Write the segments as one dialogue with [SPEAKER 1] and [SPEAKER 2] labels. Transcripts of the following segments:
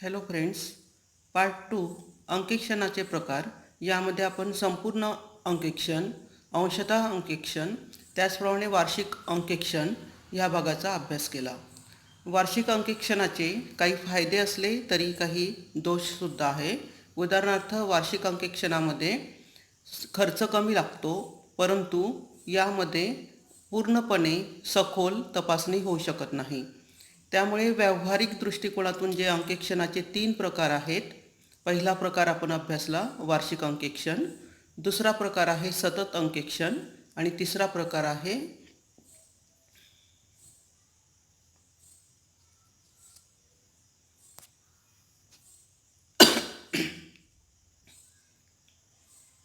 [SPEAKER 1] Hello friends, part 2 अंकेक्षणाचे प्रकार. यामध्ये आपण संपूर्ण अंकेक्षण, अंशतः अंकेक्षण, त्याचप्रमाणे वार्षिक अंकेक्षण या भागाचा अभ्यास केला. वार्षिक अंकेक्षणाचे काही फायदे असले तरी काही दोषसुद्धा आहे. उदाहरणार्थ, वार्षिक अंकेक्षणामध्ये खर्च कमी लागतो, परंतु यामध्ये पूर्णपणे सखोल तपासणी होऊ शकत नाही. त्यामुळे व्यावहारिक दृष्टिकोनातून जे अंकेक्षणाचे 3 प्रकार आहेत. पहिला प्रकार आपण अभ्यासला वार्षिक अंकेक्षण, दुसरा प्रकार आहे सतत अंकेक्षण आणि तिसरा प्रकार आहे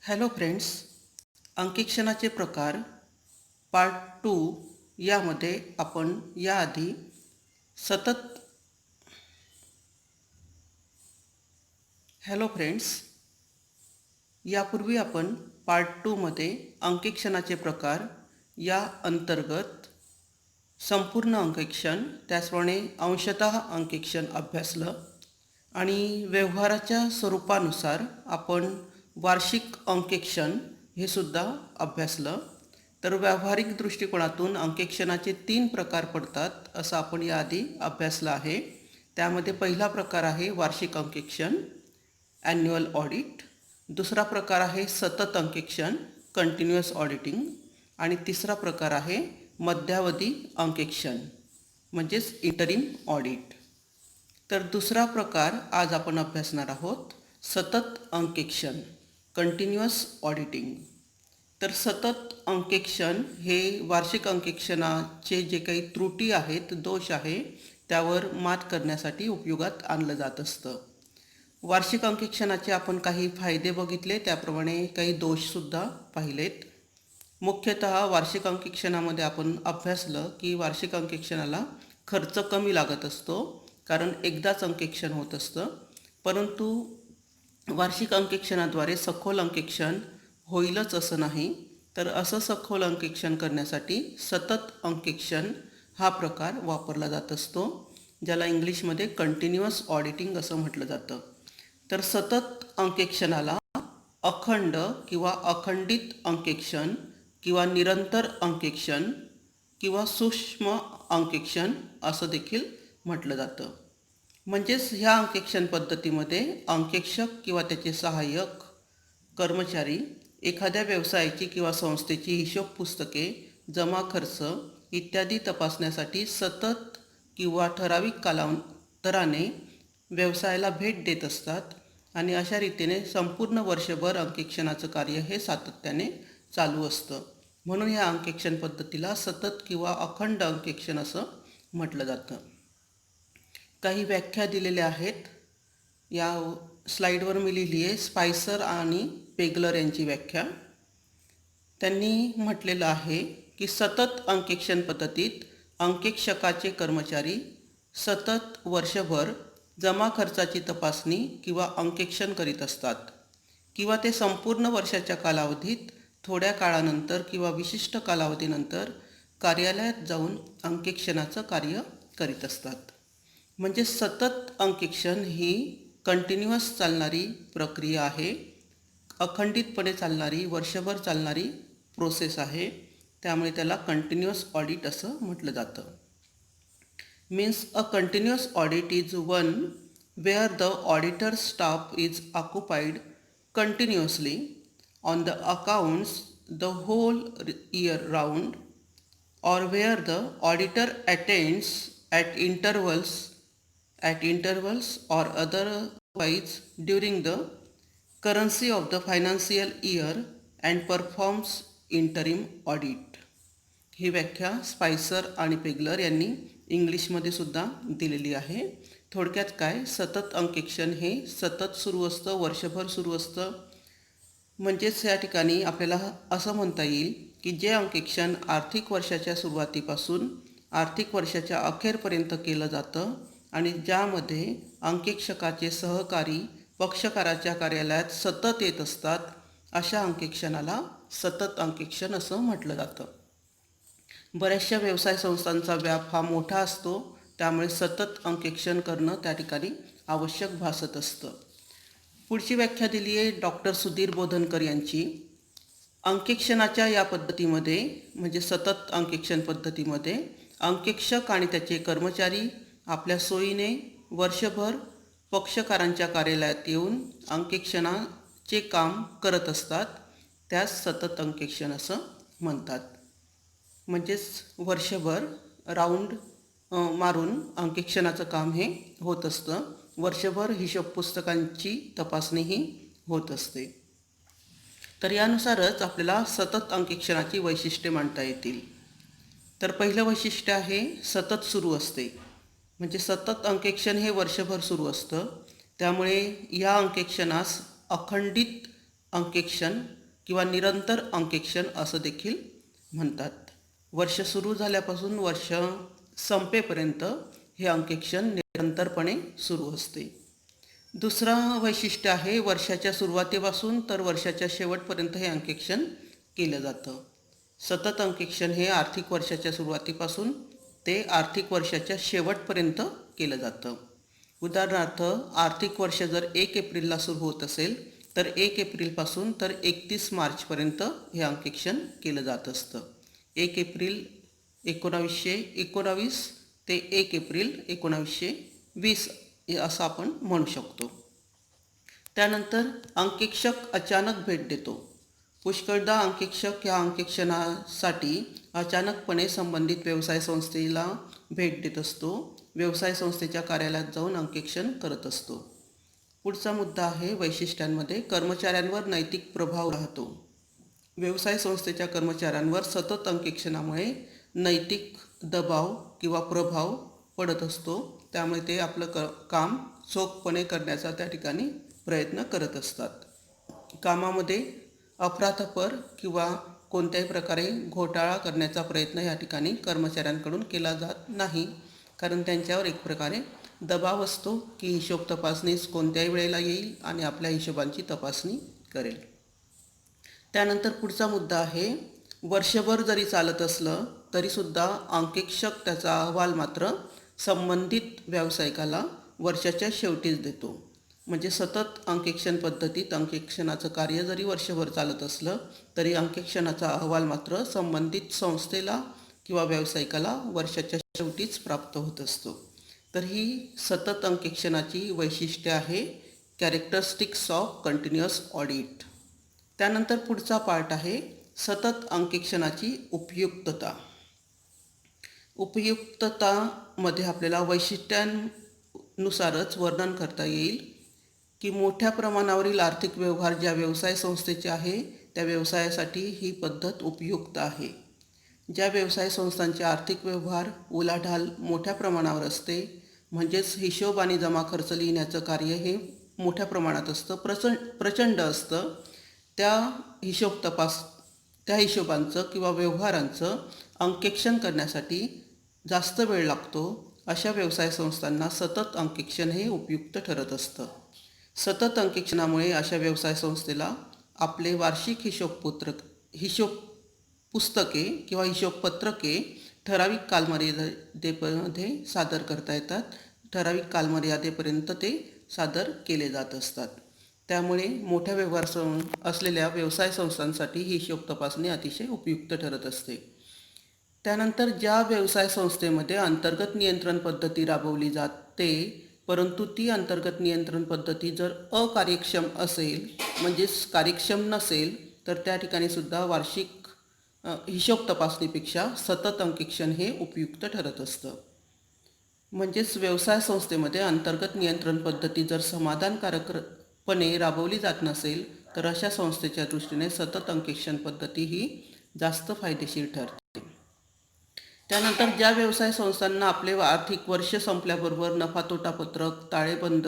[SPEAKER 1] हॅलो फ्रेंड्स, अंकेक्षणाचे प्रकार पार्ट 2 यामध्ये आपण याआधी सतत हॅलो फ्रेंड्स, यापूर्वी आपण पार्ट 2 मध्ये अंकेक्षणाचे प्रकार या अंतर्गत संपूर्ण अंकेक्षण, त्याचप्रमाणे अंशतः अंकेक्षण अभ्यासलं आणि व्यवहाराच्या स्वरूपानुसार आपण वार्षिक अंकेक्षण हे सुद्धा अभ्यासलं. तर व्यावहारिक दृष्टिकोनातून अंकेक्षणाचे 3 प्रकार पडतात असं आपण याआधी अभ्यासलं आहे. त्यामध्ये पहिला प्रकार आहे वार्षिक अंकेक्षण, ॲन्युअल ऑडिट. दुसरा प्रकार आहे सतत अंकेक्षण, कंटिन्युअस ऑडिटिंग. आणि तिसरा प्रकार आहे मध्यावधी अंकेक्षण म्हणजेच इंटरिम ऑडिट. तर दुसरा प्रकार आज आपण अभ्यासणार आहोत, सतत अंकेक्षण, कंटिन्युअस ऑडिटिंग. तर सतत अंकेक्षण हे वार्षिक अंकेक्षणाचे जे काही त्रुटी आहेत, दोष आहे, त्यावर मात करण्यासाठी उपयोगात आणलं जात असतं. वार्षिक अंकेक्षणाचे आपण काही फायदे बघितले, त्याप्रमाणे काही दोषसुद्धा पाहिलेत. मुख्यतः वार्षिक अंकेक्षणामध्ये आपण अभ्यासलं की वार्षिक अंकेक्षणाला खर्च कमी लागत असतो, कारण एकदाच अंकेक्षण होत असतं. परंतु वार्षिक अंकेक्षणाद्वारे सखोल अंकेक्षण होईलच असं नाही. तर असं सखोल अंकेक्षण करण्यासाठी सतत अंकेक्षण हा प्रकार वापरला जात असतो, ज्याला इंग्लिशमध्ये कंटिन्युअस ऑडिटिंग असं म्हटलं जातं. तर सतत अंकेक्षणाला अखंड किंवा अखंडित अंकेक्षण किंवा निरंतर अंकेक्षण किंवा सूक्ष्म अंकेक्षण असं देखील म्हटलं जातं. म्हणजेच ह्या अंकेक्षण पद्धतीमध्ये अंकेक्षक किंवा त्याचे सहाय्यक कर्मचारी एखाद्या व्यवसायाची किंवा संस्थेची हिशोब पुस्तके, जमा खर्च इत्यादी तपासण्यासाठी सतत किंवा ठराविक कालांतराने व्यवसायाला भेट देत असतात आणि अशा रीतीने संपूर्ण वर्षभर अंकेक्षणाचं कार्य हे सातत्याने चालू असतं. म्हणून या अंकेक्षण पद्धतीला सतत किंवा अखंड अंकेक्षण असं म्हटलं जातं. काही व्याख्या दिलेल्या आहेत. या स्लाईडवर मी लिहिली आहे स्पायसर आणि पेगलर यांची व्याख्या. त्यांनी म्हटलेलं आहे की सतत अंकेक्षण पद्धतीत अंकेक्षकाचे कर्मचारी सतत वर्षभर जमा खर्चाची तपासणी किंवा अंकेक्षण करीत असतात, किंवा ते संपूर्ण वर्षाच्या कालावधीत थोड्या काळानंतर किंवा विशिष्ट कालावधीनंतर कार्यालयात जाऊन अंकेक्षणाचं कार्य करीत असतात. म्हणजे सतत अंकेक्षण ही कंटिन्युअस चालणारी प्रक्रिया आहे, अखंडितपणे चालणारी, वर्षभर चालणारी प्रोसेस आहे. त्यामुळे त्याला कंटिन्युअस ऑडिट असं म्हटलं जातं. Means a continuous audit is one where the auditor's staff is occupied continuously on the accounts the whole year round, or where the auditor attends at intervals or otherwise during the currency of the financial year and performs interim audit. ही व्याख्या स्पायसर आणि Pegler यांनी इंग्लिशमध्ये सुद्धा दिलेली आहे. थोडक्यात काय, सतत अंकेक्षण हे सतत सुरू असतं, वर्षभर सुरू असतं. म्हणजेच या ठिकाणी आपल्याला असं म्हणता येईल की जे अंकेक्षण आर्थिक वर्षाच्या सुरुवातीपासून आर्थिक वर्षाच्या अखेरपर्यंत केलं जातं आणि ज्यामध्ये अंकेक्षकाचे सहकारी पक्षकाराच्या कार्यालयात सतत येत असतात, अशा अंकेक्षणाला सतत अंकेक्षण असं म्हटलं जातं. बऱ्याचशा व्यवसाय संस्थांचा व्याप हा मोठा असतो, त्यामुळे सतत अंकेक्षण करणं त्या ठिकाणी आवश्यक भासत असतं. पुढची व्याख्या दिली आहे डॉक्टर सुधीर बोधनकर यांची. अंकेक्षणाच्या या पद्धतीमध्ये म्हणजे सतत अंकेक्षण पद्धतीमध्ये अंकेक्षक आणि त्याचे कर्मचारी आपल्या सोयीने वर्षभर पक्षकारांच्या कार्यालयात येऊन अंकेक्षणाचे काम करत असतात. त्यास सतत अंकेक्षण असं म्हणतात. म्हणजेच वर्षभर राऊंड मारून अंकेक्षणाचं काम हे होत असतं. वर्षभर हिशोब पुस्तकांची तपासणीही होत असते. तर यानुसारच आपल्याला सतत अंकेक्षणाची वैशिष्ट्ये मांडता येतील. तर पहिलं वैशिष्ट्य आहे सतत सुरू असते. म्हणजे सतत अंकेक्षण हे वर्षभर सुरू असतं. त्यामुळे या अंकेक्षणास अखंडित अंकेक्षण किंवा निरंतर अंकेक्षण असं देखील म्हणतात. वर्ष सुरू झाल्यापासून वर्ष संपेपर्यंत हे अंकेक्षण निरंतरपणे सुरू असते. दुसरं वैशिष्ट्य आहे वर्षाच्या सुरुवातीपासून तर वर्षाच्या शेवटपर्यंत हे अंकेक्षण केलं जातं. सतत अंकेक्षण हे आर्थिक वर्षाच्या सुरुवातीपासून ते आर्थिक वर्षाच्या शेवटपर्यंत केलं जातं. उदाहरणार्थ आर्थिक वर्ष जर 1 एप्रिलला सुरू होत असेल तर 1 एप्रिलपासून तर 31 मार्चपर्यंत हे अंकेक्षण केलं जात असतं. 1 एप्रिल 1919 ते 1 एप्रिल 1920 असं आपण म्हणू शकतो. त्यानंतर अंकेक्षक अचानक भेट देतो. पुष्कळदा अंकेक्षक ह्या अंकेक्षणासाठी अचानकपणे संबंधित व्यवसाय संस्थेला भेट देत असतो. व्यवसाय संस्थेच्या कार्यालयात जाऊन अंकेक्षण करत असतो. पुढचा मुद्दा आहे वैशिष्ट्यांमध्ये कर्मचाऱ्यांवर नैतिक प्रभाव राहतो. व्यवसाय संस्थेच्या कर्मचाऱ्यांवर सतत अंकेक्षणामुळे नैतिक दबाव किंवा प्रभाव पडत असतो. त्यामुळे ते आपलं काम चोखपणे करण्याचा त्या ठिकाणी प्रयत्न करत असतात. कामामध्ये अफरातफर किंवा कोणत्याही प्रकारे घोटाळा करण्याचा प्रयत्न या ठिकाणी कर्मचाऱ्यांकडून केला जात नाही. कारण त्यांच्यावर एक प्रकारे दबाव असतो की हिशोब तपासणीस कोणत्याही वेळेला येईल आणि आपल्या हिशोबांची तपासणी करेल. त्यानंतर पुढचा मुद्दा आहे वर्षभर जरी चालत असलं तरीसुद्धा अंकेक्षक त्याचा अहवाल मात्र संबंधित व्यावसायिकाला वर्षाच्या शेवटीच देतो. म्हणजे सतत अंकेक्षण पद्धतीत अंकेक्षणाचं कार्य जरी वर्षभर चालत असलं तरी अंकेक्षणाचा अहवाल मात्र संबंधित संस्थेला किंवा व्यावसायिकाला वर्षाच्या शेवटीच प्राप्त होत असतो. तर ही सतत अंकेक्षणाची वैशिष्ट्ये आहे कॅरेक्टरिस्टिक्स ऑफ कंटिन्युअस ऑडिट. त्यानंतर पुढचा पार्ट आहे सतत अंकेक्षणाची उपयुक्तता. उपयुक्ततामध्ये आपल्याला वैशिष्ट्यांनुसारच वर्णन करता येईल की मोठ्या प्रमाणावरील आर्थिक व्यवहार ज्या व्यवसाय संस्थेचे आहे त्या व्यवसायासाठी ही पद्धत उपयुक्त आहे. ज्या व्यवसाय संस्थांचे आर्थिक व्यवहार उलाढाल मोठ्या प्रमाणावर असते म्हणजेच हिशोब आणि जमा खर्च लिहिण्याचं कार्य हे मोठ्या प्रमाणात असतं, प्रचंड असतं, त्या हिशोबांचं किंवा व्यवहारांचं अंकेक्षण करण्यासाठी जास्त वेळ लागतो. अशा व्यवसाय संस्थांना सतत अंकेक्षण हे उपयुक्त ठरत असतं. सतत अंकेक्षणामुळे अशा व्यवसाय संस्थेला आपले वार्षिक हिशोब पुस्तके किंवा हिशोबपत्रके ठराविक कालमर्यादेमध्ये सादर करता येतात. ठराविक कालमर्यादेपर्यंत ते सादर केले जात असतात. त्यामुळे मोठ्या व्यवहार असलेल्या व्यवसाय संस्थांसाठी ही हिशोब तपासणी अतिशय उपयुक्त ठरत असते. त्यानंतर ज्या व्यवसाय संस्थेमध्ये अंतर्गत नियंत्रण पद्धती राबवली जाते परंतु ती अंतर्गत नियंत्रण पद्धती जर अकार्यक्षम असेल म्हणजेच कार्यक्षम नसेल तर त्या ठिकाणी सुद्धा वार्षिक हिशोब तपासणीपेक्षा सतत अंकेक्षण हे उपयुक्त ठरत असतं. म्हणजेच व्यवसाय संस्थेमध्ये अंतर्गत नियंत्रण पद्धती जर समाधानकारकपणे राबवली जात नसेल तर अशा संस्थेच्या दृष्टीने सतत अंकेक्षण पद्धती ही जास्त फायदेशीर ठरते. त्यानंतर ज्या व्यवसाय संस्थांना आपले आर्थिक वर्ष संपल्याबरोबर नफा तोटा पत्रक, ताळेबंद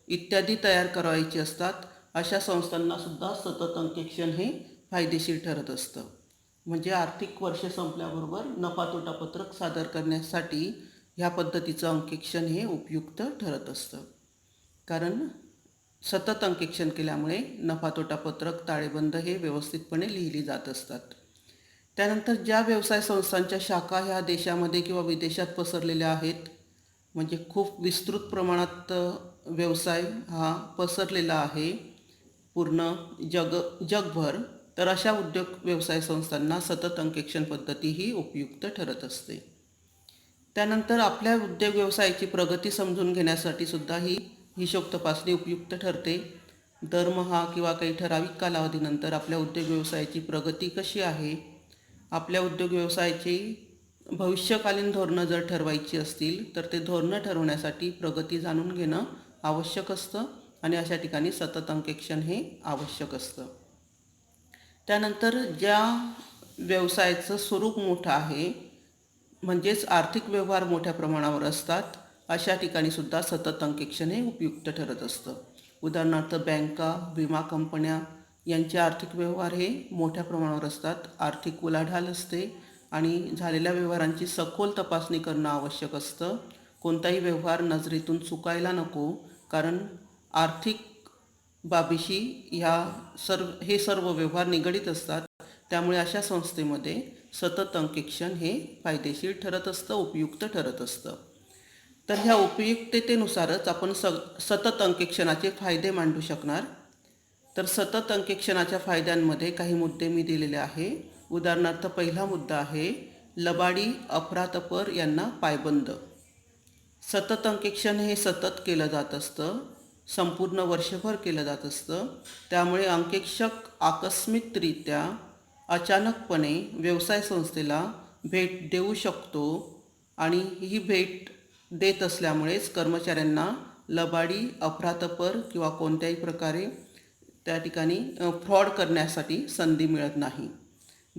[SPEAKER 1] इत्यादी तयार करायचे असतात अशा संस्थांना सुद्धा सतत अंकेक्षण हे फायदेशीर ठरत असतं. म्हणजे आर्थिक वर्ष संपल्याबरोबर नफा तोटा पत्रक सादर करण्यासाठी ह्या पद्धतीचं अंकेक्षण हे उपयुक्त ठरत असतं. कारण सतत अंकेक्षण केल्यामुळे नफा तोटा पत्रक, ताळेबंद हे व्यवस्थितपणे लिहिली जात असतात. त्यानंतर ज्या व्यवसाय संस्थांच्या शाखा ह्या देशामध्ये किंवा विदेशात पसरलेल्या आहेत म्हणजे खूप विस्तृत प्रमाणात व्यवसाय हा पसरलेला आहे पूर्ण जगभर, तर अशा उद्योग व्यवसाय संस्थांना सतत अंकेक्षण पद्धती ही उपयुक्त ठरत असते. त्यानंतर आपल्या उद्योग व्यवसायाची प्रगती समजून घेण्यासाठी सुद्धा ही हिशोब तपासणी उपयुक्त ठरते. दरमहा किंवा काही ठराविक कालावधीनंतर आपल्या उद्योग व्यवसायाची प्रगती कशी आहे, आपल्या उद्योग व्यवसायाची भविष्यकालीन धोरणं जर ठरवायची असतील तर ते धोरणं ठरवण्यासाठी प्रगती जाणून घेणं आवश्यक असतं आणि अशा ठिकाणी सतत अंकेक्षण हे आवश्यक असतं. त्यानंतर ज्या व्यवसायाचं स्वरूप मोठं आहे, म्हणजेच आर्थिक व्यवहार मोठ्या प्रमाणावर असतात, अशा ठिकाणी सुद्धा सतत अंकेक्षण हे उपयुक्त ठरत असतं. उदाहरणार्थ बँका, विमा कंपन्या यांचे आर्थिक व्यवहार हे मोठ्या प्रमाणावर असतात. आर्थिक उलाढाल असते आणि झालेल्या व्यवहारांची सखोल तपासणी करणं आवश्यक असतं. कोणताही व्यवहार नजरेतून चुकायला नको, कारण आर्थिक बाबीशी हे सर्व व्यवहार निगडीत असतात. त्यामुळे अशा संस्थेमध्ये सतत अंकेक्षण हे फायदेशीर ठरत असतं, उपयुक्त ठरत असतं. तर ह्या उपयुक्ततेनुसारच आपण सतत अंकेक्षणाचे फायदे मांडू शकणार. तर सतत अंकेक्षणाच्या फायद्यांमध्ये काही मुद्दे मी दिलेले आहे. उदाहरणार्थ पहिला मुद्दा आहे लबाडी, अफरातफर यांना पायबंद. सतत अंकेक्षण हे सतत केलं जात असतं, संपूर्ण वर्षभर केलं जात असतं. त्यामुळे अंकेक्षक आकस्मिकरित्या अचानकपणे व्यवसाय संस्थेला भेट देऊ शकतो आणि ही भेट देत असल्यामुळेच कर्मचाऱ्यांना लबाडी, अफरातफर किंवा कोणत्याही प्रकारे त्या ठिकाणी फ्रॉड करण्यासाठी संधी मिळत नाही.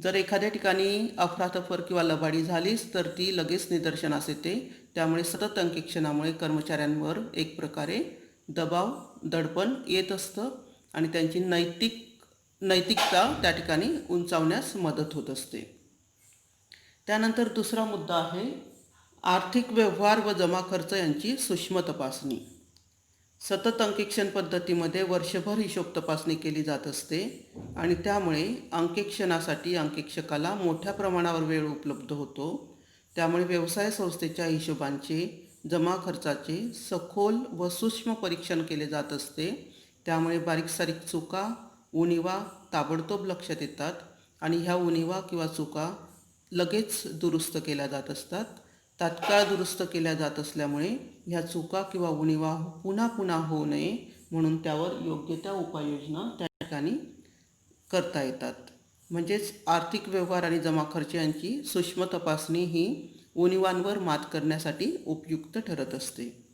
[SPEAKER 1] जर एखाद्या ठिकाणी अफरातफर किंवा लबाडी झालीच तर ती लगेच निदर्शनास येते. त्यामुळे सतत अंकेक्षणामुळे कर्मचाऱ्यांवर एक प्रकारे दबाव, दडपण येत असतं आणि त्यांची नैतिकता त्या ठिकाणी उंचावण्यास मदत होत असते. त्यानंतर दुसरा मुद्दा आहे आर्थिक व्यवहार व जमा खर्च यांची सूक्ष्म तपासणी. सतत अंकेक्षण पद्धतीमध्ये वर्षभर हिशोब तपासणी केली जात असते आणि त्यामुळे अंकेक्षणासाठी अंकेक्षकाला मोठ्या प्रमाणावर वेळ उपलब्ध होतो. त्यामुळे व्यवसाय संस्थेच्या हिशोबांचे, जमा खर्चाचे सखोल व सूक्ष्म परीक्षण केले जात असते. त्यामुळे बारीक-सारीक चुका, उणिवा ताबडतोब लक्षात येतात आणि ह्या उणिवा किंवा चुका लगेच दुरुस्त केल्या जात असतात. तात्काळ दुरुस्त केल्या जात असल्यामुळे ह्या चुका किंवा उणिवा पुन्हा पुन्हा होऊ नये म्हणून त्यावर योग्य त्या उपाययोजना त्या ठिकाणी करता येतात. म्हणजेच आर्थिक व्यवहार आणि जमा खर्च यांची सूक्ष्म तपासणी ही उणिवांवर मात करण्यासाठी उपयुक्त ठरत असते.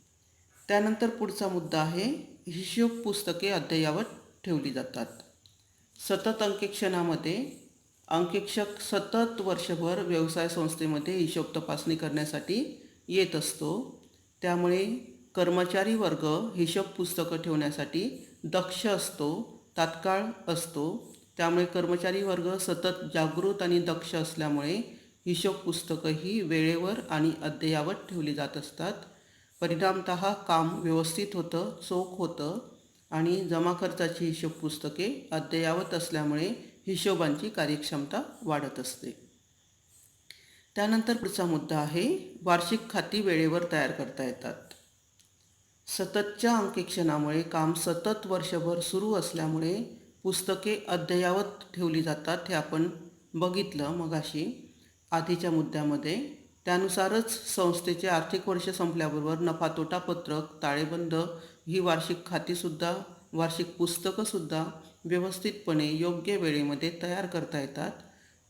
[SPEAKER 1] त्यानंतर पुढचा मुद्दा आहे हिशोब पुस्तके अद्ययावत ठेवली जातात. सतत अंकेक्षणामध्ये अंकेक्षक सतत वर्षभर व्यवसाय संस्थेमध्ये हिशोब तपासणी करण्यासाठी येत असतो. त्यामुळे कर्मचारी वर्ग हिशोब पुस्तकं ठेवण्यासाठी दक्ष असतो, तात्काळ असतो. त्यामुळे कर्मचारी वर्ग सतत जागृत आणि दक्ष असल्यामुळे हिशोब पुस्तकं ही वेळेवर आणि अद्ययावत ठेवली जात असतात. परिणामतः काम व्यवस्थित होतं, चोख होतं आणि जमा खर्चाची हिशोब पुस्तके अद्ययावत असल्यामुळे हिशोबांची कार्यक्षमता वाढत असते. त्यानंतर पुढचा मुद्दा आहे वार्षिक खाती वेळेवर तयार करता येतात. सततच्या अंकेक्षणामुळे काम सतत वर्षभर सुरू असल्यामुळे पुस्तके अद्ययावत ठेवली जातात. हे आपण बघितलं मगाशी आधीच्या मुद्द्यामध्ये. त्यानुसारच संस्थेचे आर्थिक वर्ष संपल्याबरोबर नफा तोटा पत्रक, ताळेबंद ही वार्षिक खातीसुद्धा, वार्षिक पुस्तकंसुद्धा व्यवस्थितपणे योग्य वेळेमध्ये तयार करता येतात.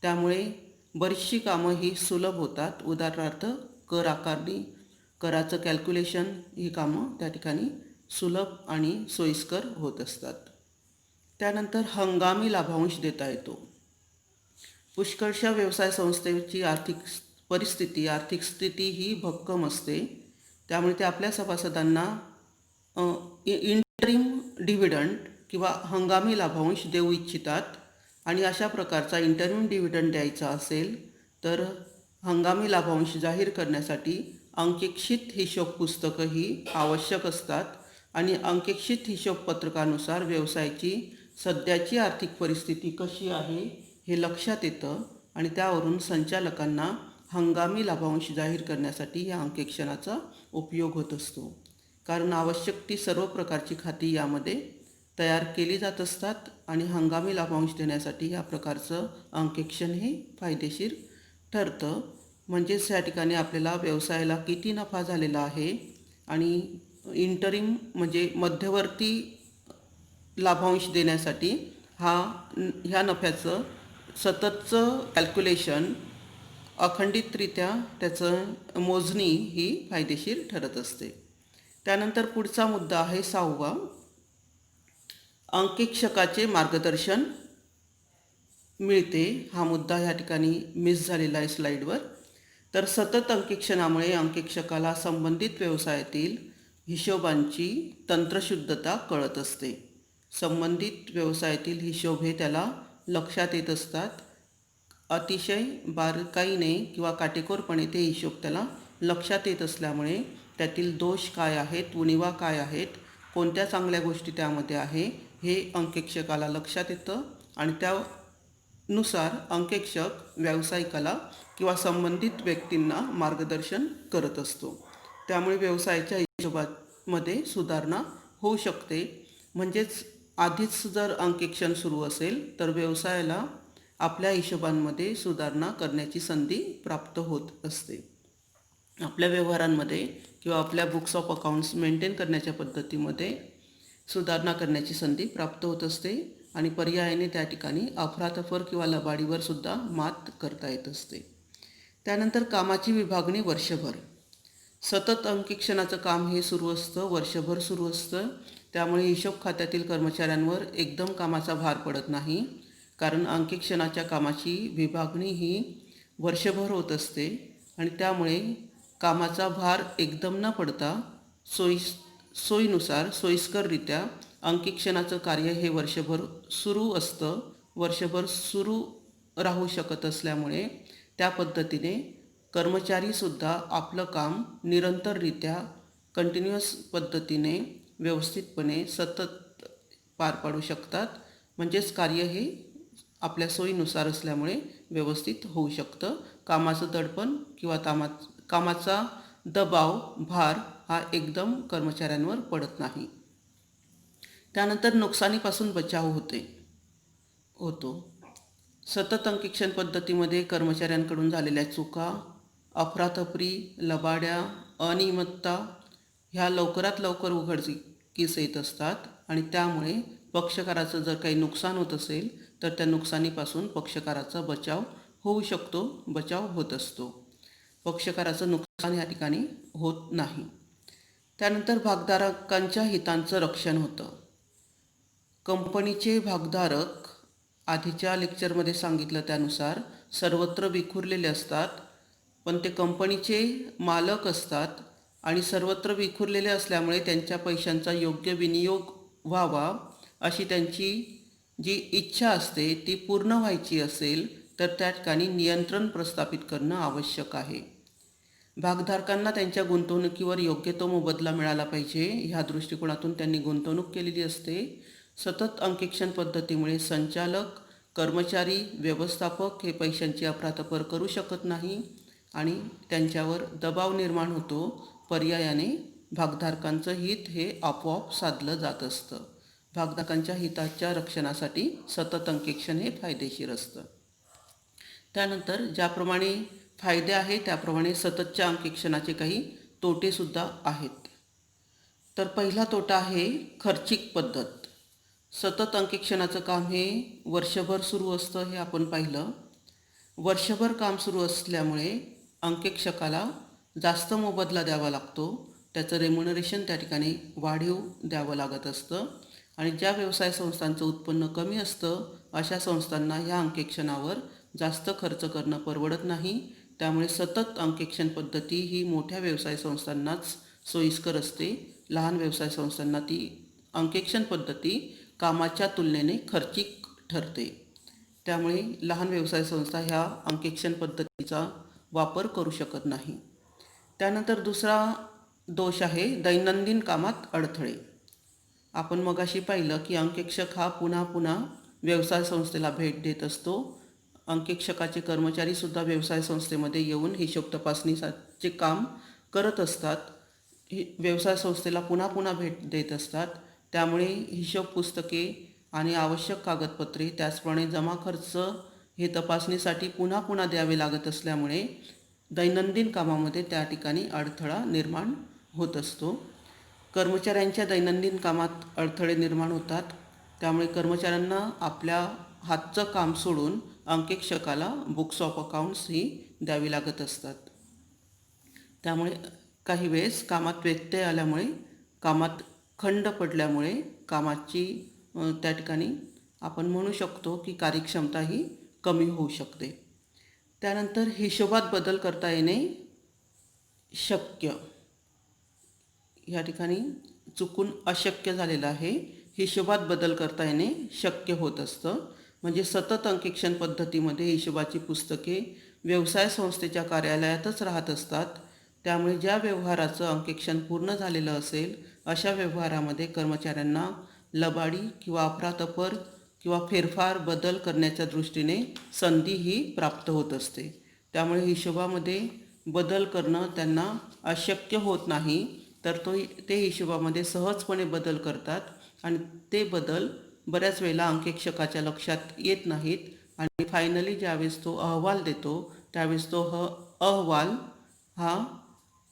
[SPEAKER 1] त्यामुळे बरीचशी कामं ही सुलभ होतात. उदाहरणार्थ कर आकारणी, कराचं कॅल्क्युलेशन ही कामं त्या ठिकाणी सुलभ आणि सोयीस्कर होत असतात. त्यानंतर हंगामी लाभांश देता येतो. पुष्कळशा व्यवसाय संस्थेची आर्थिक स्थिती ही भक्कम असते. त्यामुळे ते आपल्या सभासदांना इंटरिम डिव्हिडंड किंवा हंगामी लाभांश देऊ इच्छितात आणि अशा प्रकारचा इंटरिम डिव्हिडंड द्यायचा असेल तर हंगामी लाभांश जाहीर करण्यासाठी अंकेक्षित हिशोब पुस्तकं ही आवश्यक असतात आणि अंकेक्षित हिशोब पत्रकानुसार व्यवसायाची सध्याची आर्थिक परिस्थिती कशी आहे हे लक्षात येतं आणि त्यावरून संचालकांना हंगामी लाभांश जाहीर करण्यासाठी या अंकेक्षणाचा उपयोग होत असतो. कारण आवश्यक ती सर्व प्रकारची खाती यामध्ये तयार केली जात असतात आणि हंगामी लाभांश देण्यासाठी या प्रकारचं अंकेक्षण हे फायदेशीर ठरतं. म्हणजेच या ठिकाणी आपल्याला व्यवसायाला किती नफा झालेला आहे आणि इंटरिम म्हणजे मध्यवर्ती लाभांश देण्यासाठी ह्या नफ्याचं सततचं कॅल्क्युलेशन अखंडितरित्या त्याचं मोजणी ही फायदेशीर ठरत असते. त्यानंतर पुढचा मुद्दा आहे 6वा, अंकेक्षकाचे मार्गदर्शन मिळते. हा मुद्दा ह्या ठिकाणी मिस झालेला आहे स्लाईडवर. तर सतत अंकेक्षणामुळे अंकेक्षकाला संबंधित व्यवसायातील हिशोबांची तंत्रशुद्धता कळत असते. संबंधित व्यवसायातील हिशोब हे त्याला लक्षात येत असतात. अतिशय बारकाईने किंवा काटेकोरपणे ते हिशोब त्याला लक्षात येत असल्यामुळे त्यातील दोष काय आहेत, उणिवा काय आहेत, कोणत्या चांगल्या गोष्टी त्यामध्ये आहे हे अंकेक्षकाला लक्षात येतं आणि त्यानुसार अंकेक्षक व्यावसायिकाला किंवा संबंधित व्यक्तींना मार्गदर्शन करत असतो. त्यामुळे व्यवसायाच्या हिशोबामध्ये सुधारणा होऊ शकते. म्हणजेच आधीच जर अंकेक्षण सुरू असेल तर व्यवसायाला आपल्या हिशोबांमध्ये सुधारणा करण्याची संधी प्राप्त होत असते. आपल्या व्यवहारांमध्ये किंवा आपल्या बुक्स ऑफ अकाउंट्स मेंटेन करण्याच्या पद्धतीमध्ये सुधारणा करण्याची संधी प्राप्त होत असते आणि पर्यायाने त्या ठिकाणी अफरातफर किंवा लबाडीवर सुद्धा मात करता येत असते. त्यानंतर कामाची विभागणी वर्षभर. सतत अंकेक्षणाचं काम हे सुरू असतं, वर्षभर सुरू असतं. त्यामुळे हिशोब खात्यातील कर्मचाऱ्यांवर एकदम कामाचा भार पडत नाही, कारण अंकेक्षणाच्या कामाची विभागणी ही वर्षभर होत असते आणि त्यामुळे कामाचा भार एकदम न पडता सोयीनुसार सोयीस्कररित्या अंकेक्षणाचं कार्य हे वर्षभर सुरू असतं. वर्षभर सुरू राहू शकत असल्यामुळे त्या पद्धतीने कर्मचारीसुद्धा आपलं काम निरंतररित्या कंटिन्युअस पद्धतीने व्यवस्थितपणे सतत पार पाडू शकतात. म्हणजेच कार्य हे आपल्या सोयीनुसार असल्यामुळे व्यवस्थित होऊ शकतं. कामाचं दडपण किंवा कामाचा दबाव, भार हा एकदम कर्मचाऱ्यांवर पडत नाही. त्यानंतर नुकसानीपासून बचाव होतो. सतत अंकेक्षण पद्धतीमध्ये कर्मचाऱ्यांकडून झालेल्या चुका, अफरातफरी, लबाड्या, अनियमितता ह्या लवकरात लवकर उघडकीस येत असतात आणि त्यामुळे पक्षकाराचं जर काही नुकसान होत असेल तर त्या नुकसानीपासून पक्षकाराचा बचाव होऊ शकतो, बचाव होत असतो. पक्षकाराचं नुकसान या ठिकाणी होत नाही. त्यानंतर भागधारकांच्या हितांचं रक्षण होतं. कंपनीचे भागधारक आधीच्या लेक्चरमध्ये सांगितलं त्यानुसार सर्वत्र विखुरलेले असतात, पण ते कंपनीचे मालक असतात आणि सर्वत्र विखुरलेले असल्यामुळे त्यांच्या पैशांचा योग्य विनियोग व्हावा अशी त्यांची जी इच्छा असते ती पूर्ण व्हायची असेल तर त्या ठिकाणी नियंत्रण प्रस्थापित करणं आवश्यक आहे. भागधारकांना त्यांच्या गुंतवणुकीवर योग्य तो मोबदला मिळाला पाहिजे ह्या दृष्टिकोनातून त्यांनी गुंतवणूक केलेली असते. सतत अंकेक्षण पद्धतीमुळे संचालक, कर्मचारी, व्यवस्थापक हे पैशांची अफरातफर करू शकत नाही आणि त्यांच्यावर दबाव निर्माण होतो. पर्यायाने भागधारकांचं हित हे आपोआप साधलं जात असतं. भागधारकांच्या हिताच्या रक्षणासाठी सतत अंकेक्षण हे फायदेशीर असतं. त्यानंतर ज्याप्रमाणे फायदे आहेत त्याप्रमाणे सततच्या अंकेक्षणाचे काही तोटेसुद्धा आहेत. तर पहिला तोटा आहे खर्चिक पद्धत. सतत अंकेक्षणाचं काम हे वर्षभर सुरू असतं हे आपण पाहिलं. वर्षभर काम सुरू असल्यामुळे अंकेक्षकाला जास्त मोबदला द्यावा लागतो. त्याचं रेम्युनरेशन त्या ठिकाणी वाढीव द्यावं लागत असतं आणि ज्या व्यवसाय संस्थांचं उत्पन्न कमी असतं अशा संस्थांना ह्या अंकेक्षणावर जास्त खर्च करणं परवडत नाही. त्यामुळे सतत अंकेक्षण पद्धती ही मोठ्या व्यवसाय संस्थांनाच सोयीस्कर असते. लहान व्यवसाय संस्थांना ती अंकेक्षण पद्धती कामाच्या तुलनेने खर्चिक ठरते. त्यामुळे लहान व्यवसाय संस्था ह्या अंकेक्षण पद्धतीचा वापर करू शकत नाही. त्यानंतर दुसरा दोष आहे दैनंदिन कामात अडथळे. आपण मगाशी पाहिलं की अंकेक्षक हा पुन्हा पुन्हा व्यवसाय संस्थेला भेट देत असतो. अंकेक्षकाचे कर्मचारीसुद्धा व्यवसाय संस्थेमध्ये येऊन हिशोब तपासणीचे काम करत असतात. व्यवसाय संस्थेला पुन्हा पुन्हा भेट देत असतात. त्यामुळे हिशोब पुस्तके आणि आवश्यक कागदपत्रे त्याचप्रमाणे जमा खर्च हे तपासणीसाठी पुन्हा पुन्हा द्यावे लागत असल्यामुळे दैनंदिन कामामध्ये त्या ठिकाणी अडथळा निर्माण होत असतो. कर्मचाऱ्यांच्या दैनंदिन कामात अडथळे निर्माण होतात. त्यामुळे कर्मचाऱ्यांना आपल्या हातचं काम सोडून अंकेक्षकाला बुक्स ऑफ अकाउंट्स ही द्यावी लागत असतात. त्यामुळे काही वेळेस कामात व्यत्यय आल्यामुळे, कामात खंड पडल्यामुळे कामाची त्या ठिकाणी आपण म्हणू शकतो की कार्यक्षमता ही कमी होऊ शकते. त्यानंतर हिशोबात बदल करता येणे शक्य, या ठिकाणी चुकून अशक्य झालेलं आहे. हिशोबात बदल करता येणे शक्य होत असतं. म्हणजे सतत अंकेक्षण पद्धतीमध्ये हिशोबाची पुस्तके व्यवसाय संस्थेच्या कार्यालयातच राहत असतात. त्यामुळे ज्या व्यवहाराचं अंकेक्षण पूर्ण झालेलं असेल अशा व्यवहारामध्ये कर्मचाऱ्यांना लबाडी किंवा अफरातफर किंवा फेरफार बदल करण्याच्या दृष्टीने संधी ही प्राप्त होत असते. त्यामुळे हिशोबामध्ये बदल करणं त्यांना अशक्य होत नाही, तर ते हिशोबामध्ये सहजपणे बदल करतात आणि ते बदल बऱ्याच वेळेला अंकेक्षकाच्या लक्षात येत नाहीत आणि फायनली ज्यावेळेस तो अहवाल देतो त्यावेळेस तो अहवाल हा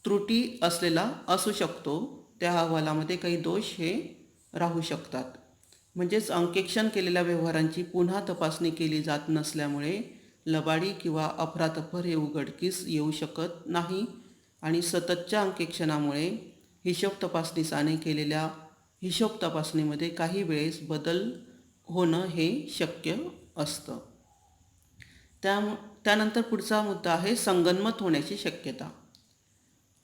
[SPEAKER 1] त्रुटी असलेला असू शकतो. त्या अहवालामध्ये काही दोष हे राहू शकतात. म्हणजेच अंकेक्षण केलेल्या व्यवहारांची पुन्हा तपासणी केली जात नसल्यामुळे लबाडी किंवा अफरातफर हे उघडकीस येऊ शकत नाही आणि सततच्या अंकेक्षणामुळे हिशोब तपासणीसाने केलेल्या हिशोब तपासणीमध्ये काही वेळेस बदल होणं हे शक्य असतं. त्यानंतर पुढचा मुद्दा आहे संगनमत होण्याची शक्यता.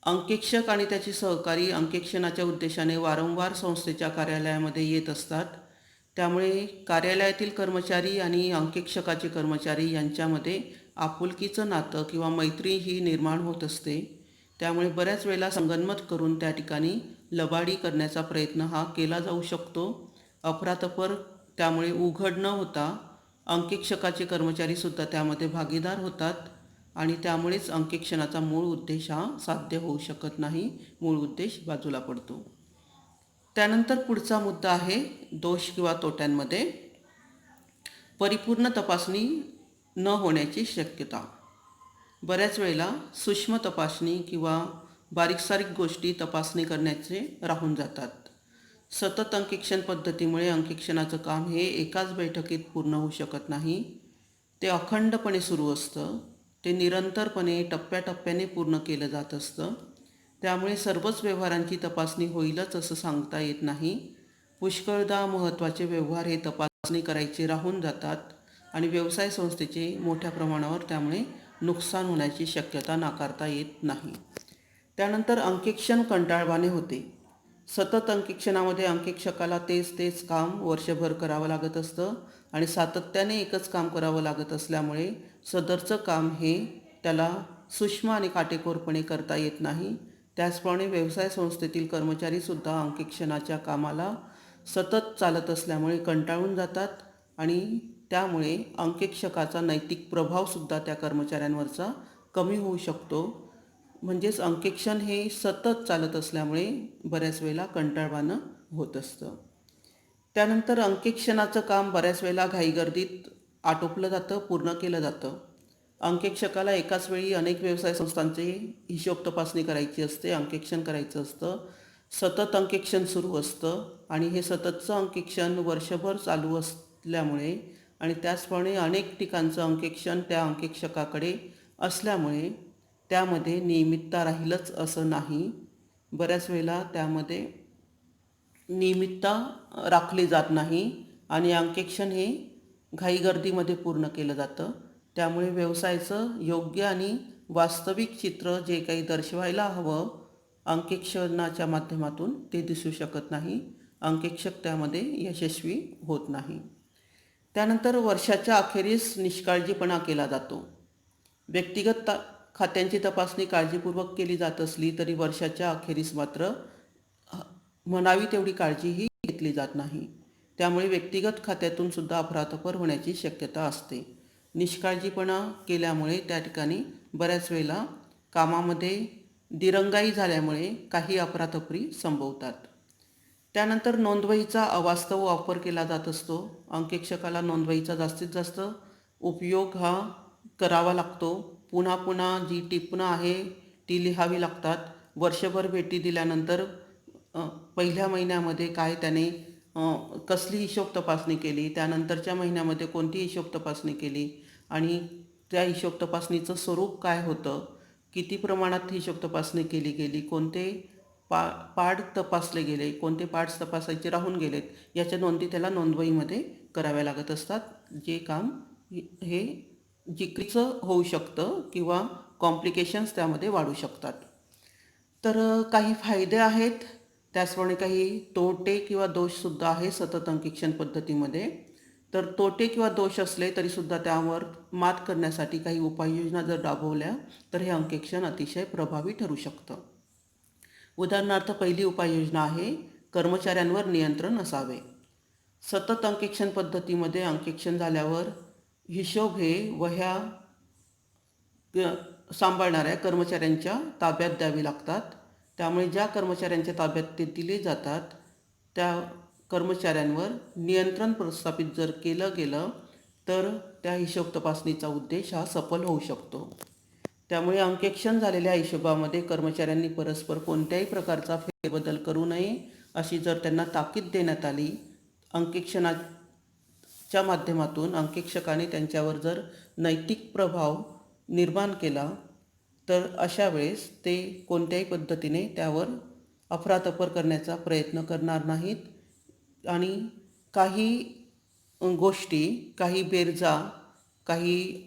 [SPEAKER 1] अंकेक्षक आणि त्याचे सहकारी अंकेक्षणाच्या उद्देशाने वारंवार संस्थेच्या कार्यालयामध्ये येत असतात. त्यामुळे कार्यालयातील कर्मचारी आणि अंकेक्षकाचे कर्मचारी यांच्यामध्ये आपुलकीचं नातं किंवा मैत्री ही निर्माण होत असते. त्यामुळे बऱ्याच वेळेला संगनमत करून त्या ठिकाणी लबाडी करण्याचा प्रयत्न हा केला जाऊ शकतो. अफरातफर त्यामुळे उघड न होता अंकेक्षकाचे कर्मचारीसुद्धा त्यामध्ये भागीदार होतात आणि त्यामुळेच अंकेक्षणाचा मूळ उद्देश हा साध्य होऊ शकत नाही, मूळ उद्देश बाजूला पडतो. त्यानंतर पुढचा मुद्दा आहे दोष किंवा तोट्यांमध्ये परिपूर्ण तपासणी न होण्याची शक्यता. बऱ्याच वेळेला सूक्ष्म तपासणी किंवा बारीकसारीक गोष्टी तपासणी करण्याचे राहून जातात. सतत अंकेक्षण पद्धतीमुळे अंकेक्षणाचं काम हे एकाच बैठकीत पूर्ण होऊ शकत नाही. ते अखंडपणे सुरू असतं. ते निरंतरपणे टप्प्याटप्प्याने पूर्ण केलं जात असतं. त्यामुळे सर्वच व्यवहारांची तपासणी होईलच असं सांगता येत नाही. पुष्कळदा महत्त्वाचे व्यवहार हे तपासणी करायचे राहून जातात आणि व्यवसाय संस्थेचे मोठ्या प्रमाणावर त्यामुळे नुकसान होण्याची शक्यता नाकारता येत नाही. त्यानंतर अंकेक्षण कंटाळवाणे होते. सतत अंकेक्षणामध्ये अंकेक्षकाला तेच काम वर्षभर करावं लागत असतं आणि सातत्याने एकच काम करावं लागत असल्यामुळे सदरचं काम हे त्याला सूक्ष्म आणि काटेकोरपणे करता येत नाही. त्याचप्रमाणे व्यवसाय संस्थेतील कर्मचारीसुद्धा अंकेक्षणाच्या कामाला सतत चालत असल्यामुळे कंटाळून जातात आणि त्यामुळे अंकेक्षकाचा नैतिक प्रभावसुद्धा त्या कर्मचाऱ्यांवरचा कमी होऊ शकतो. म्हणजेच अंकेक्षण हे सतत चालत असल्यामुळे बऱ्याच वेळेला कंटाळवाणं होत असतं. त्यानंतर अंकेक्षणाचं काम बऱ्याच वेळेला घाईगर्दीत आटोपलं जातं, पूर्ण केलं जातं. अंकेक्षकाला एकाच वेळी अनेक व्यवसाय संस्थांचे हिशोब तपासणी करायची असते, अंकेक्षण करायचं असतं. सतत अंकेक्षण सुरू असतं आणि हे सततचं अंकेक्षण वर्षभर चालू असल्यामुळे आणि त्याचप्रमाणे अनेक ठिकाणचं अंकेक्षण त्या अंकेक्षकाकडे असल्यामुळे त्यामध्ये नियमितता राहीलच असं नाही. बऱ्याच वेळेला त्यामध्ये नियमितता राखली जात नाही आणि अंकेक्षण हे घाईगर्दीमध्ये पूर्ण केलं जातं. त्यामुळे व्यवसायाचं योग्य आणि वास्तविक चित्र जे काही दर्शवायला हवं अंकेक्षणाच्या माध्यमातून ते दिसू शकत नाही. अंकेक्षक त्यामध्ये यशस्वी होत नाही. त्यानंतर वर्षाच्या अखेरीस निष्काळजीपणा केला जातो. व्यक्तिगत खात्यांची तपासणी काळजीपूर्वक केली जात असली तरी वर्षाच्या अखेरीस मात्र म्हणावी तेवढी काळजीही घेतली जात नाही. त्यामुळे व्यक्तिगत खात्यातून सुद्धा अफरातफर होण्याची शक्यता असते. निष्काळजीपणा केल्यामुळे त्या ठिकाणी बऱ्याच वेळेला कामामध्ये दिरंगाई झाल्यामुळे काही अफरातफरी संभवतात. त्यानंतर नोंदवहीचा अवास्तव वापर केला जात असतो. अंकेक्षकाला नोंदवहीचा जास्तीत जास्त उपयोग हा करावा लागतो. पुन्हा पुन्हा जी टिपणं आहे ती लिहावी लागतात. वर्षभर भेटी दिल्यानंतर पहिल्या महिन्यामध्ये काय त्याने कसली हिशोब तपासणी केली, त्यानंतरच्या महिन्यामध्ये कोणती हिशोब तपासणी केली आणि त्या हिशोब तपासणीचं स्वरूप काय होतं, किती प्रमाणात हिशोब तपासणी केली गेली, कोणते पाढ तपासले गेले, कोणते पार्ट्स तपासायचे राहून गेलेत, याच्या नोंदी त्याला नोंदवहीमध्ये कराव्या लागत असतात. जे काम हे जिकीचं होऊ शकतं किंवा कॉम्प्लिकेशन्स त्यामध्ये वाढू शकतात. तर काही फायदे आहेत, त्याचप्रमाणे काही तोटे किंवा दोषसुद्धा आहे सतत अंकेक्षण पद्धतीमध्ये. तर तोटे किंवा दोष असले तरीसुद्धा त्यावर मात करण्यासाठी काही उपाययोजना जर राबवल्या तर हे अंकेक्षण अतिशय प्रभावी ठरू शकतं. उदाहरणार्थ पहिली उपाययोजना आहे कर्मचाऱ्यांवर नियंत्रण असावे. सतत अंकेक्षण पद्धतीमध्ये अंकेक्षण झाल्यावर हिशोब हे वह्या सांभाळणाऱ्या कर्मचाऱ्यांच्या ताब्यात द्यावी लागतात. त्यामुळे ज्या कर्मचाऱ्यांच्या ताब्यात ते दिले जातात त्या कर्मचाऱ्यांवर नियंत्रण प्रस्थापित जर केलं गेलं तर त्या हिशोब तपासणीचा उद्देश हा सफल होऊ शकतो. त्यामुळे अंकेक्षण झालेल्या हिशोबामध्ये कर्मचाऱ्यांनी परस्पर कोणत्याही प्रकारचा फेरबदल करू नये अशी जर त्यांना ताकीद देण्यात आली, अंकेक्षणाच्या माध्यमातून अंकेक्षकाने त्यांच्यावर जर नैतिक प्रभाव निर्माण केला तर अशा वेळेस ते कोणत्याही पद्धतीने त्यावर अफरातफर करण्याचा प्रयत्न करणार नाहीत आणि काही गोष्टी, काही बेरजा, काही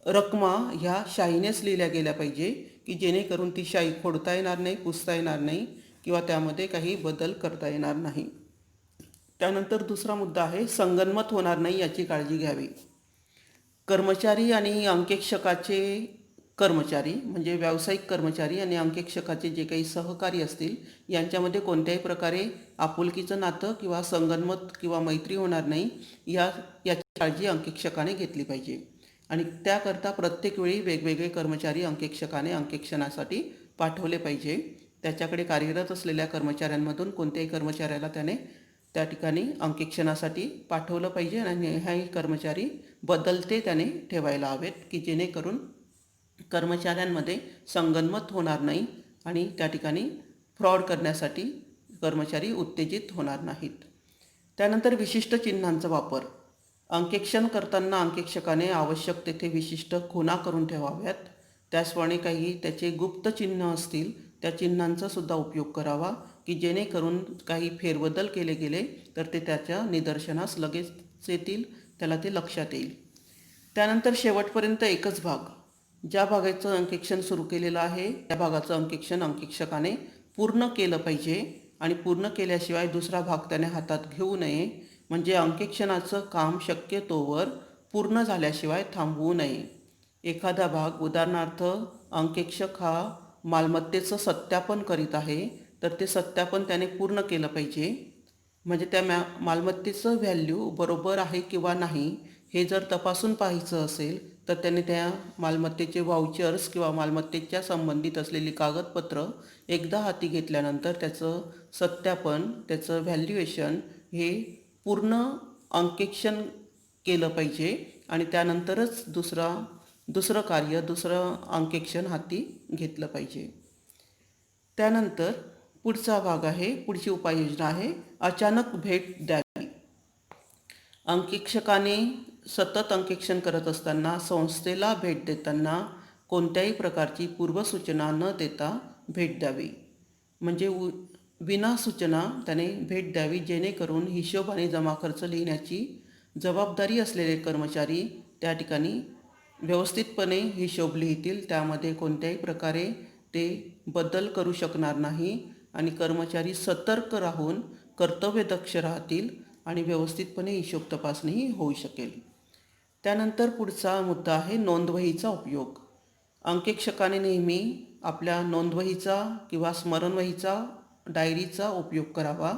[SPEAKER 1] रकमा ह्या शाईनेच लिहिल्या गेल्या पाहिजे की जेणेकरून ती शाई फोडता येणार नाही, पुसता येणार नाही किंवा त्यामध्ये काही बदल करता येणार नाही. त्यानंतर दुसरा मुद्दा आहे संगनमत होणार नाही याची काळजी घ्यावी. कर्मचारी आणि अंकेक्षकाचे कर्मचारी म्हणजे व्यावसायिक कर्मचारी आणि अंकेक्षकाचे जे काही सहकारी असतील यांच्यामध्ये कोणत्याही प्रकारे आपुलकीचं नातं किंवा संगनमत किंवा मैत्री होणार नाही याची काळजी अंकेक्षकाने घेतली पाहिजे. आणि त्याकरता प्रत्येक वेळी वेगवेगळे कर्मचारी अंकेक्षकाने अंकेक्षणासाठी पाठवले पाहिजे. त्याच्याकडे कार्यरत असलेल्या कर्मचाऱ्यांमधून कोणत्याही कर्मचाऱ्याला त्याने त्या ठिकाणी अंकेक्षणासाठी पाठवलं पाहिजे आणि हेही कर्मचारी बदलते त्याने ठेवायला हवेत की जेणेकरून कर्मचाऱ्यांमध्ये संगनमत होणार नाही आणि त्या ठिकाणी फ्रॉड करण्यासाठी कर्मचारी उत्तेजित होणार नाहीत. त्यानंतर विशिष्ट चिन्हांचा वापर. अंकेक्षण करताना अंकेक्षकाने आवश्यक तेथे विशिष्ट खुणा करून ठेवाव्यात. त्याचप्रमाणे काही त्याचे गुप्त चिन्ह असतील त्या चिन्हांचा सुद्धा उपयोग करावा की जेणेकरून काही फेरबदल केले गेले तर ते त्याच्या निदर्शनास लगेच येतील, त्याला ते लक्षात येईल. त्यानंतर शेवटपर्यंत एकच भाग. ज्या भागाचं अंकेक्षण सुरू केलेलं आहे त्या भागाचं अंकेक्षण अंकेक्षकाने पूर्ण केलं पाहिजे आणि पूर्ण केल्याशिवाय दुसरा भाग त्याने हातात घेऊ नये. म्हणजे अंकेक्षणाचं काम शक्यतोवर पूर्ण झाल्याशिवाय थांबवू नये. एखादा भाग, उदाहरणार्थ अंकेक्षक हा मालमत्तेचं सत्यापन करीत आहे तर ते सत्यापन त्याने पूर्ण केलं पाहिजे. म्हणजे त्या मालमत्तेचं व्हॅल्यू बरोबर आहे किंवा नाही हे जर तपासून पाहायचं असेल तर त्याने त्या मालमत्तेचे वाउचर्स किंवा मालमत्तेच्या संबंधित असलेली कागदपत्र एकदा हाती घेतल्यानंतर त्याचं सत्यापन, त्याचं व्हॅल्युएशन हे पूर्ण अंकेक्षण केलं पाहिजे आणि त्यानंतरच दुसरं कार्य, दुसरं अंकेक्षण हाती घेतलं पाहिजे. त्यानंतर पुढचा भाग आहे, पुढची उपाययोजना आहे अचानक भेट द्यावी. अंकेक्षकाने सतत अंकेक्षण करत असताना संस्थेला भेट देताना कोणत्याही प्रकारची पूर्वसूचना न देता भेट द्यावी. म्हणजे विना सूचना त्याने भेट द्यावी जेणेकरून हिशोब आणि जमा खर्च लिहिण्याची जबाबदारी असलेले कर्मचारी त्या ठिकाणी व्यवस्थितपणे हिशोब लिहितील. त्यामध्ये कोणत्याही प्रकारे ते बदल करू शकणार नाही आणि कर्मचारी सतर्क राहून कर्तव्यदक्ष राहतील आणि व्यवस्थितपणे हिशोब तपासणीही होऊ शकेल. त्यानंतर पुढचा मुद्दा आहे नोंदवहीचा उपयोग. अंकेक्षकाने नेहमी आपल्या नोंदवहीचा किंवा स्मरणवहीचा, डायरीचा उपयोग करावा.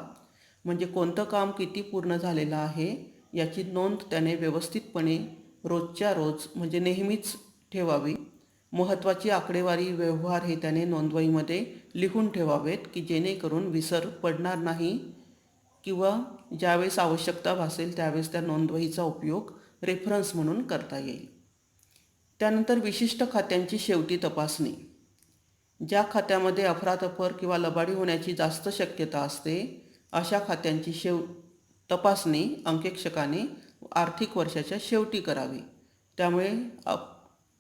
[SPEAKER 1] म्हणजे कोणतं काम किती पूर्ण झालेलं आहे याची नोंद त्याने व्यवस्थितपणे रोजच्या रोज म्हणजे नेहमीच ठेवावी. महत्त्वाची आकडेवारी व्यवहार हे त्याने नोंदवहीमध्ये लिहून ठेवावेत की जेणेकरून विसर पडणार नाही किंवा ज्यावेळेस आवश्यकता भासेल त्यावेळेस त्या नोंदवहीचा उपयोग रेफरन्स म्हणून करता येईल. त्यानंतर विशिष्ट खात्यांची शेवटी तपासणी. ज्या खात्यामध्ये अफरातफर किंवा लबाडी होण्याची जास्त शक्यता असते अशा खात्यांची तपासणी अंकेक्षकाने आर्थिक वर्षाच्या शेवटी करावी. त्यामुळे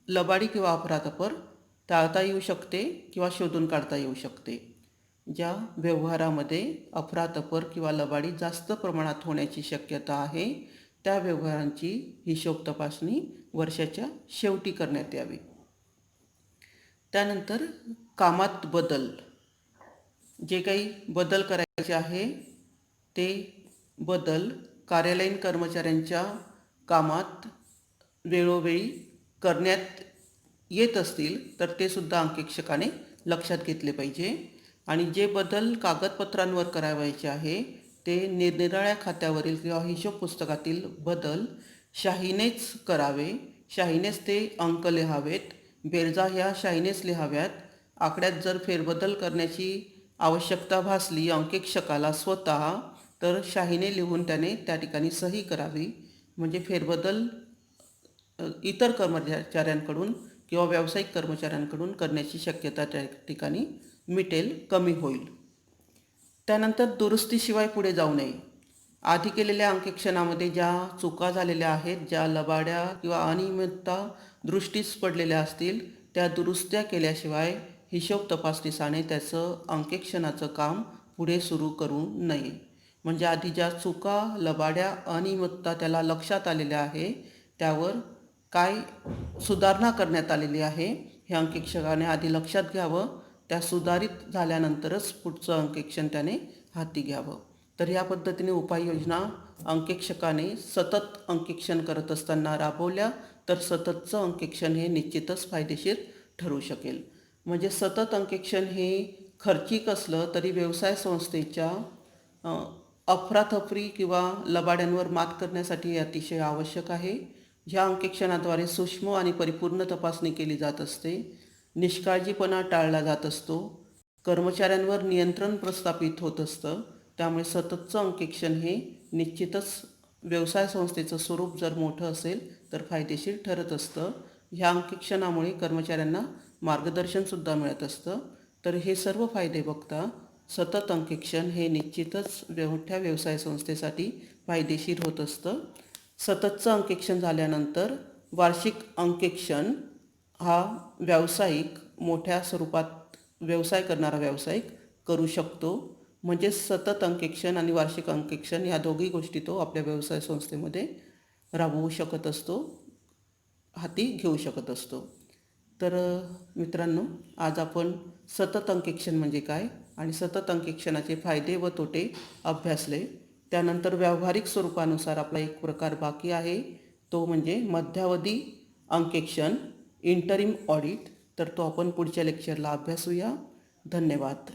[SPEAKER 1] लबाडी किंवा अफरातफर टाळता येऊ शकते किंवा शोधून काढता येऊ शकते. ज्या व्यवहारामध्ये अफरातफर किंवा लबाडी जास्त प्रमाणात होण्याची शक्यता आहे त्या व्यवहारांची हिशोब तपासणी वर्षाच्या शेवटी करण्यात यावी. त्यानंतर कामात बदल. जे काही बदल करायचे आहे ते बदल कार्यालयीन कर्मचाऱ्यांच्या कामात वेळोवेळी करण्यात येत असतील तर ते सुद्धा अंकेक्षकाने लक्षात घेतले पाहिजे. आणि जे बदल कागदपत्रांवर करावायचे आहे ते निरनिराळ्या खात्यावरील किंवा हिशोब पुस्तकातील बदल शाहीनेच करावे. शाहीनेच ते अंक लिहावेत. बेरजा ह्या शाहीनेच लिहाव्यात. आकड्यात जर फेरबदल करण्याची आवश्यकता भासली अंकेक्षकाला स्वतः तर शाहीने लिहून त्याने त्या ठिकाणी सही करावी. म्हणजे फेरबदल इतर कर्मचाऱ्यांकडून किंवा व्यावसायिक कर्मचाऱ्यांकडून करण्याची शक्यता त्या ठिकाणी मिटेल, कमी होईल. त्यानंतर दुरुस्तीशिवाय पुढे जाऊ नये. आधी केलेल्या अंकेक्षणामध्ये ज्या चुका झालेल्या आहेत, ज्या लबाड्या किंवा अनियमितता दृष्टीस पडलेल्या असतील त्या दुरुस्त्या केल्याशिवाय हिशोब तपासणीसाने त्याचं अंकेक्षणाचं काम पुढे सुरू करू नये. म्हणजे आधी ज्या चुका, लबाड्या, अनियमितता त्याला लक्षात आलेल्या आहे त्यावर काय सुधारणा करण्यात आलेली आहे हे अंकेक्षकाने आधी लक्षात घ्यावं. त्या सुधारित झाल्यानंतरच पुढचं अंकेक्षण त्याने हाती घ्यावं. तर या पद्धतीने उपाययोजना अंकेक्षकाने सतत अंकेक्षण करत असताना राबवल्या तर सततचं अंकेक्षण हे निश्चितच फायदेशीर ठरू शकेल. म्हणजे सतत अंकेक्षण हे खर्चिक असलं तरी व्यवसाय संस्थेच्या अफरातफरी किंवा लबाड्यांवर मात करण्यासाठी अतिशय आवश्यक आहे. ह्या अंकेक्षणाद्वारे सूक्ष्म आणि परिपूर्ण तपासणी केली जात असते. निष्काळजीपणा टाळला जात असतो. कर्मचाऱ्यांवर नियंत्रण प्रस्थापित होत असतं. त्यामुळे सततचं अंकेक्षण हे निश्चितच व्यवसाय संस्थेचं स्वरूप जर मोठं असेल तर फायदेशीर ठरत असतं. ह्या अंकेक्षणामुळे कर्मचाऱ्यांना मार्गदर्शनसुद्धा मिळत असतं. तर हे सर्व फायदे बघता सतत अंकेक्षण हे निश्चितच मोठ्या व्यवसाय संस्थेसाठी फायदेशीर होत असतं. सततचं अंकेक्षण झाल्यानंतर वार्षिक अंकेक्षण हा व्यावसायिक मोठ्या स्वरूपात व्यवसाय करणारा व्यावसायिक करू शकतो. म्हणजे सतत अंकेक्षण आणि वार्षिक अंकेक्षण या दोघी गोष्टी तो आपल्या व्यवसाय संस्थेमध्ये राबवू शकत असतो, हाती घेऊ शकत असतो. तर मित्रांनो, आज आपण सतत अंकेक्षण म्हणजे काय आणि सतत अंकेक्षणाचे फायदे व तोटे अभ्यासले. त्यानंतर व्यावहारिक स्वरूपानुसार आपला एक प्रकार बाकी आहे तो म्हणजे मध्यावधी अंकेक्षण, इंटरिम ऑडिट. तर तो आपण पुढच्या लेक्चरला अभ्यासूया. धन्यवाद.